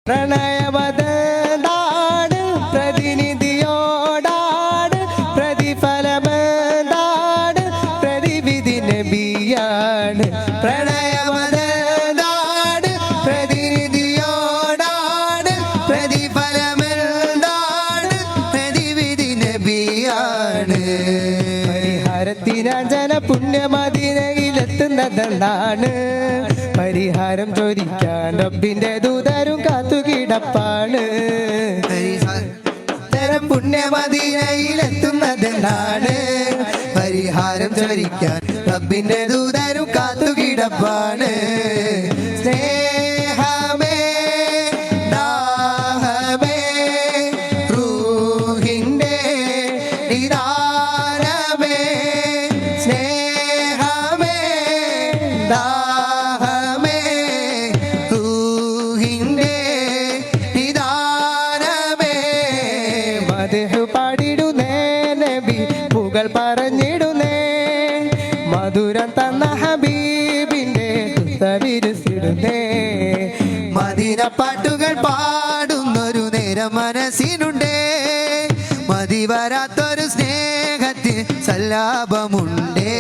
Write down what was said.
പ്രണയമതാണ് പ്രതിനിധിയോടാണ് പ്രതിഫലമെന്താണ് പ്രതിവിധി നബിയാണ്. പ്രണയമതാണ് പ്രതിനിധിയോടാണ് പ്രതിഫലമെന്താണ് പ്രതിവിധി നബിയാണ്. പരിഹാരത്തിനാഞ്ജന പുണ്യമദീനയിലെത്തുന്നതെന്താണ്? പരിഹാരം ചോദിക്കാൻ റബ്ബിന്റെ ദൂതരും കാത്തുകിടപ്പാണ്. പുണ്യമദീനയിലെത്തുന്നതെന്താണ്? പരിഹാരം ചോദിക്കാൻ റബ്ബിന്റെ ദൂതരും കാത്തുകിടപ്പാണ്. സ്നേഹമേ ദാഹമേ റൂഹിന്റെ നിദാനമേ സ്നേഹമേ ദാഹമേ റൂഹിന്റെ നിദാനമേ മദ്ഹ് പാടിടുന്നേ നബി പുകൾ പറഞ്ഞിടുന്നേ മധുരം തന്ന ഹബീബിന്റെ തുത്തവിരുസിടുന്നേ. മദീന പാട്ടുകൾ പാടുന്നൊരു നേരം മനസ്സിനുണ്ടേ മതി വരാത്തൊരു സ്നേഹത്തിൽ സല്ലാപമുണ്ടേ.